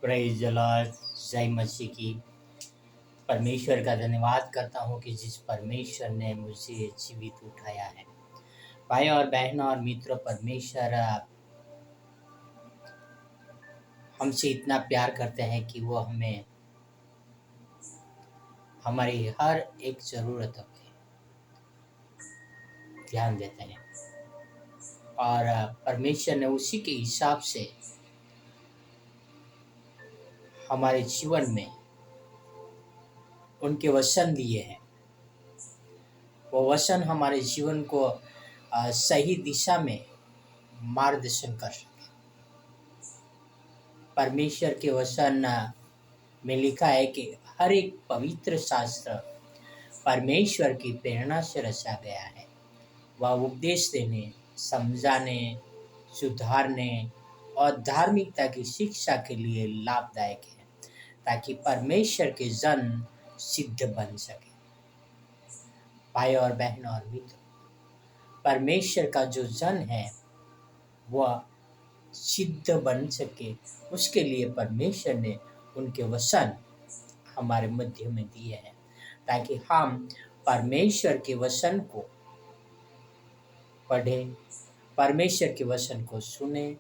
Praise the Lord. जय मसीह की। परमेश्वर का धन्यवाद करता हूँ कि जिस परमेश्वर ने मुझे जीवित उठाया है। भाई और बहनों और मित्रों, परमेश्वर हमसे इतना प्यार करते हैं कि वो हमें हमारी हर एक ज़रूरतों पे ध्यान देते हैं और परमेश्वर ने उसी के हिसाब से हमारे जीवन में उनके वचन दिए हैं। वो वचन हमारे जीवन को सही दिशा में मार्गदर्शन कर सके। परमेश्वर के वचन में लिखा है कि हर एक पवित्र शास्त्र परमेश्वर की प्रेरणा से रचा गया है। वह उपदेश देने, समझाने, सुधारने और धार्मिकता की शिक्षा के लिए लाभदायक है, ताकि परमेश्वर के जन सिद्ध बन सके। भाई और बहनों और मित्रों, परमेश्वर का जो जन है वह सिद्ध बन सके, उसके लिए परमेश्वर ने उनके वचन हमारे मध्य में दिए हैं, ताकि हम परमेश्वर के वचन को पढ़ें, परमेश्वर के वचन को सुने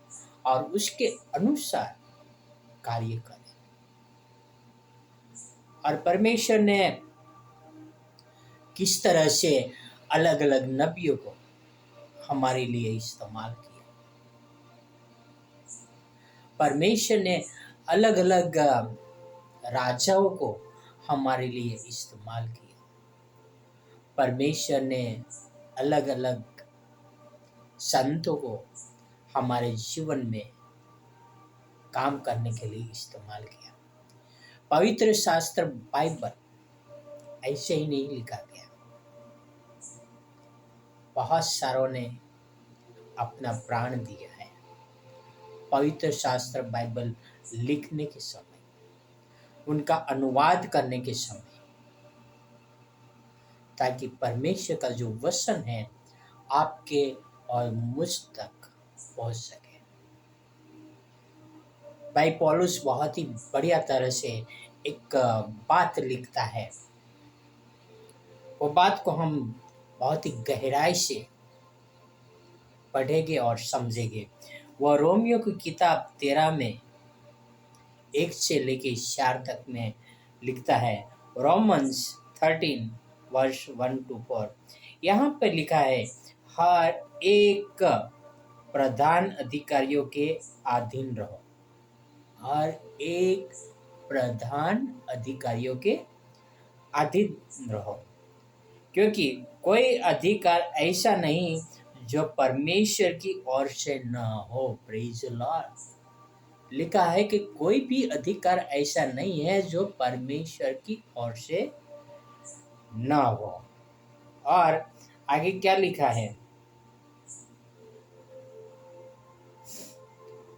और उसके अनुसार कार्य करें। और परमेश्वर ने किस तरह से अलग अलग नबियों को हमारे लिए इस्तेमाल किया। परमेश्वर ने अलग अलग राजाओं को हमारे लिए इस्तेमाल किया। परमेश्वर ने अलग अलग संतों को हमारे जीवन में काम करने के लिए इस्तेमाल किया। पवित्र शास्त्र बाइबल ऐसे ही नहीं लिखा गया। बहुत सारों ने अपना प्राण दिया है पवित्र शास्त्र बाइबल लिखने के समय, उनका अनुवाद करने के समय, ताकि परमेश्वर का जो वचन है आपके और मुझ तक पहुंच सके। भाई पौलुस बहुत ही बढ़िया तरह से एक बात लिखता है। वो बात को हम बहुत ही गहराई से पढ़ेंगे और समझेंगे। वह रोमियो की किताब 13 में 1 से लेके 4 तक में लिखता है। रोमन्स 13 वर्ष 1 to 4 यहाँ पर लिखा है, हर एक प्रधान अधिकारियों के अधीन रहो। हर एक प्रधान अधिकारियों के अधीन रहो, क्योंकि कोई अधिकार ऐसा नहीं जो परमेश्वर की ओर से न हो। Praise the Lord. लिखा है कि कोई भी अधिकार ऐसा नहीं है जो परमेश्वर की ओर से न हो। और आगे क्या लिखा है,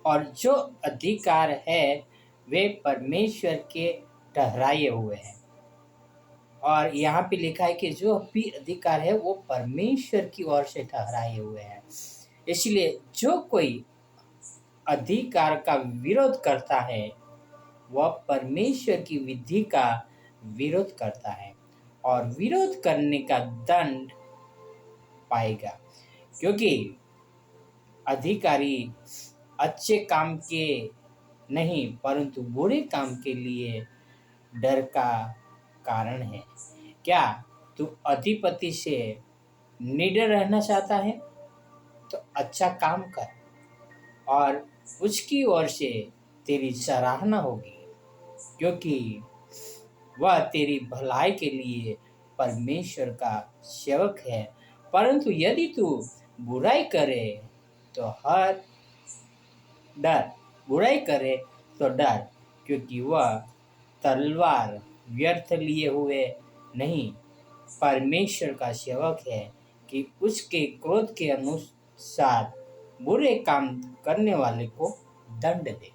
और जो अधिकार है वे परमेश्वर के ठहराए हुए हैं। और यहाँ पे लिखा है कि जो भी अधिकार है वो परमेश्वर की ओर से ठहराए हुए हैं। इसलिए जो कोई अधिकार का विरोध करता है वह परमेश्वर की विधि का विरोध करता है और विरोध करने का दंड पाएगा, क्योंकि अधिकारी अच्छे काम के नहीं परंतु बुरे काम के लिए डर का कारण है। क्या तू अधिपति से निडर रहना चाहता है तो अच्छा काम कर और उसकी ओर से तेरी सराहना होगी, क्योंकि वह तेरी भलाई के लिए परमेश्वर का सेवक है। परंतु यदि तू बुराई करे तो डर, क्योंकि वह तलवार व्यर्थ लिए हुए नहीं, परमेश्वर का सेवक है कि उसके क्रोध के अनुसार बुरे काम करने वाले को दंड दे।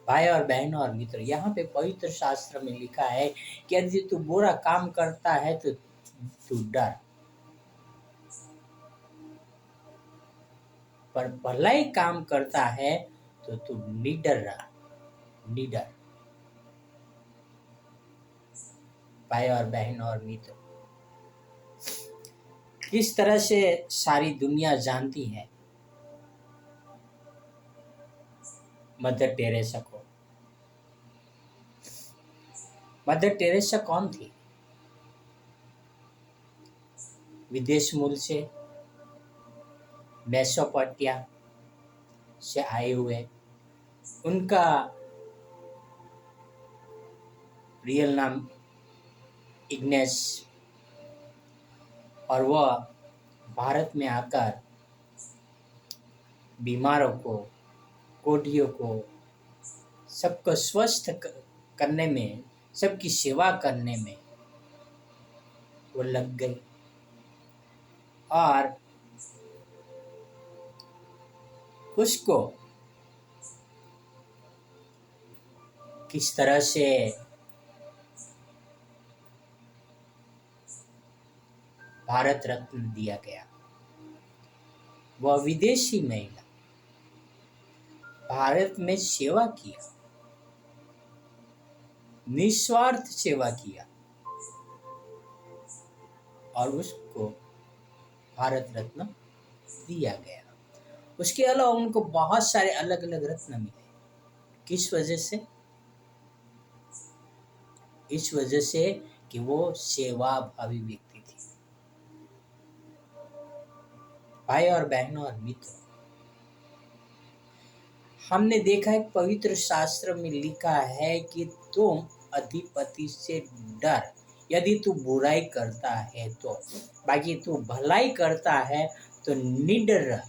भाई और बहनों और मित्र, यहाँ पे पवित्र शास्त्र में लिखा है कि यदि तू बुरा काम करता है तो तू डर, पर भलाई काम करता है तो तू निडर रह। निडर। भाई और बहन और मित्र, किस तरह से सारी दुनिया जानती है मदर टेरेसा को। मदर टेरेसा कौन थी? विदेश मूल से, मेसोपोटामिया से आए हुए। उनका रियल नाम इग्नेस, और वह भारत में आकर बीमारों को, कोढ़ियों को, सबको स्वस्थ करने में, सबकी सेवा करने में वो लग गई। और उसको किस तरह से भारत रत्न दिया गया। वह विदेशी महिला भारत में सेवा किया, निस्वार्थ सेवा किया, और उसको भारत रत्न दिया गया। उसके अलावा उनको बहुत सारे अलग अलग रत्न मिले। किस वजह से? इस वजह से कि वो सेवाभावी व्यक्ति थी। भाई और बहनों और मित्र, हमने देखा है पवित्र शास्त्र में लिखा है कि तुम अधिपति से डर, यदि तू बुराई करता है तो, बाकी तू भलाई करता है तो निडर रह।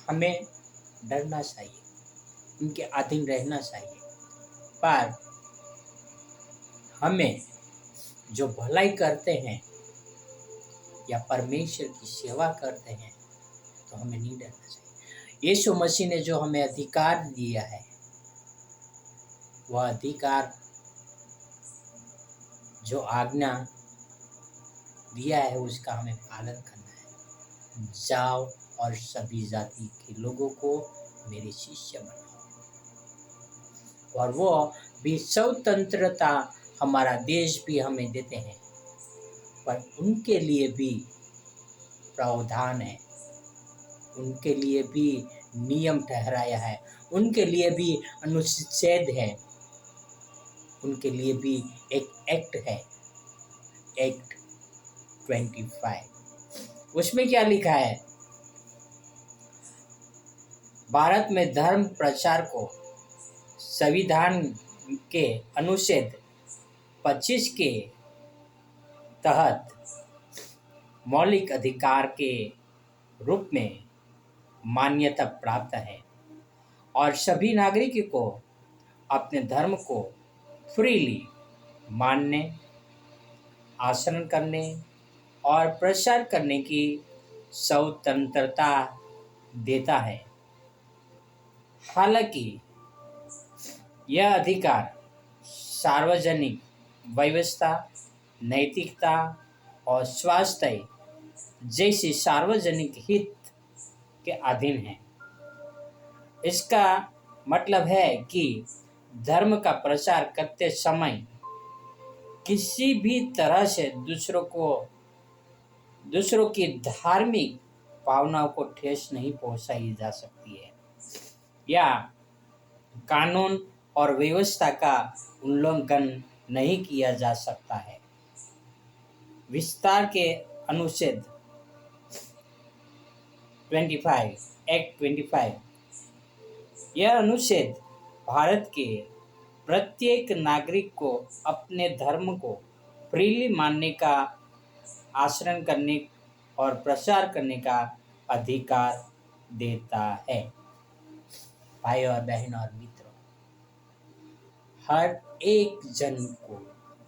हमें डरना चाहिए, उनके अधीन रहना चाहिए, पर हमें जो भलाई करते हैं या परमेश्वर की सेवा करते हैं तो हमें नहीं डरना चाहिए। यीशु मसीह ने जो हमें अधिकार दिया है, वह अधिकार, जो आज्ञा दिया है, उसका हमें पालन करना है। जाओ और सभी जाति के लोगों को मेरे शिष्य बनाओ। और वो भी स्वतंत्रता हमारा देश भी हमें देते हैं, पर उनके लिए भी प्रावधान है, उनके लिए भी नियम ठहराया है, उनके लिए भी अनुच्छेद है, उनके लिए भी एक एक्ट है, एक्ट 25। उसमें क्या लिखा है? भारत में धर्म प्रचार को संविधान के अनुच्छेद 25 के तहत मौलिक अधिकार के रूप में मान्यता प्राप्त है, और सभी नागरिकों को अपने धर्म को फ्रीली मानने, आचरण करने और प्रचार करने की स्वतंत्रता देता है। हालांकि यह अधिकार सार्वजनिक व्यवस्था, नैतिकता और स्वास्थ्य जैसी सार्वजनिक हित के अधीन है। इसका मतलब है कि धर्म का प्रचार करते समय किसी भी तरह से दूसरों की धार्मिक भावनाओं को ठेस नहीं पहुंचाई जा सकती है, या कानून और व्यवस्था का उल्लंघन नहीं किया जा सकता है। विस्तार के अनुच्छेद 25, एक्ट 25, यह अनुच्छेद भारत के प्रत्येक नागरिक को अपने धर्म को फ्रीली मानने का, आचरण करने और प्रचार करने का अधिकार देता है। भाई और बहन और मित्रों, हर एक जन को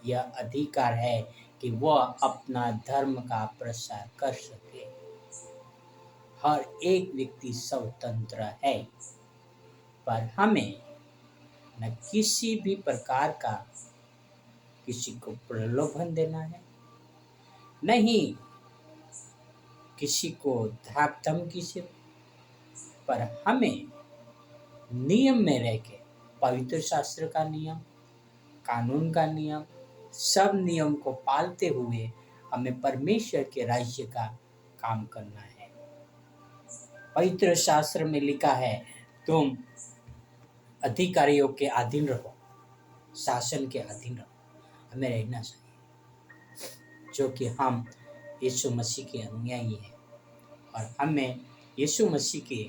यह अधिकार है कि वह अपना धर्म का प्रचार कर सके। हर एक व्यक्ति स्वतंत्र है, पर हमें न किसी भी प्रकार का किसी को प्रलोभन देना है, नहीं किसी को धाक धमकी से पर हमें नियम में रह के पवित्र शास्त्र का नियम, कानून का नियम, सब नियम को पालते हुए हमें परमेश्वर के राज्य का काम करना है। पवित्र शास्त्र में लिखा है, तुम अधिकारियों के अधीन रहो, शासन के अधीन रहो। हमें रहना चाहिए, जो कि हम यीशु मसीह के अनुयायी हैं और हमें यीशु मसीह के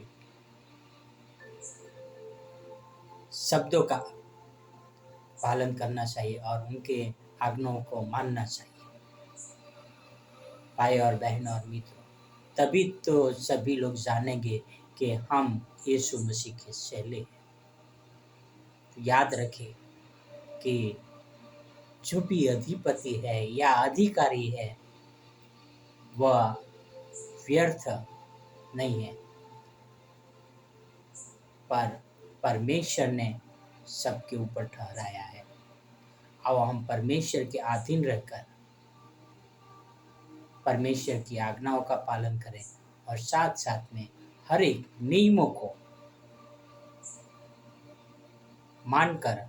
शब्दों का पालन करना चाहिए और उनके आज्ञाओं को मानना चाहिए। भाई और बहन और मित्रों, तभी तो सभी लोग जानेंगे कि हम यीशु मसीह के चेले हैं। तो याद रखें कि जो भी अधिपति है या अधिकारी है वह व्यर्थ नहीं है, पर परमेश्वर ने सबके ऊपर ठहराया है। अब हम परमेश्वर के अधीन रहकर परमेश्वर की आज्ञाओं का पालन करें और साथ साथ में हर एक नियमों को मानकर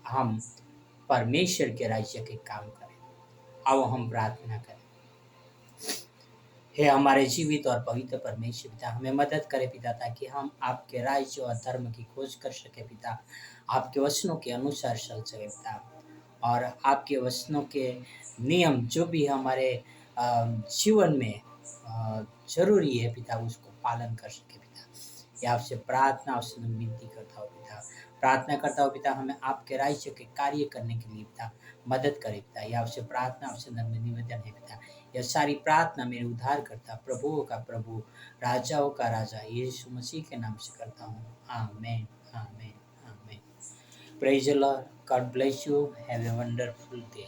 हम परमेश्वर के राज्य के काम करें। अब हम प्रार्थना करें। हे हमारे जीवित और पवित्र परमेश्वर पिता, हमें मदद करे पिता, ताकि हम आपके राज्य और धर्म की खोज कर सके पिता, आपके वचनों के अनुसार चल सके पिता, और आपके वचनों के नियम जो भी हमारे जीवन में जरूरी है पिता, उसको पालन कर सके पिता। ये आपसे प्रार्थना आपसे विनती करता हूँ पिता, प्रार्थना करता हूँ पिता, हमें आपके राज्य के कार्य करने के लिए पिता मदद करे पिता। ये आपसे प्रार्थना आपसे निवेदन है पिता। यह सारी प्रार्थना मेरे उद्धार करता, प्रभुओं का प्रभु, राजाओं का राजा यीशु मसीह के नाम से करता हूँ। आमीन, आमीन, आमीन। Praise the Lord. God bless you. Have a wonderful day.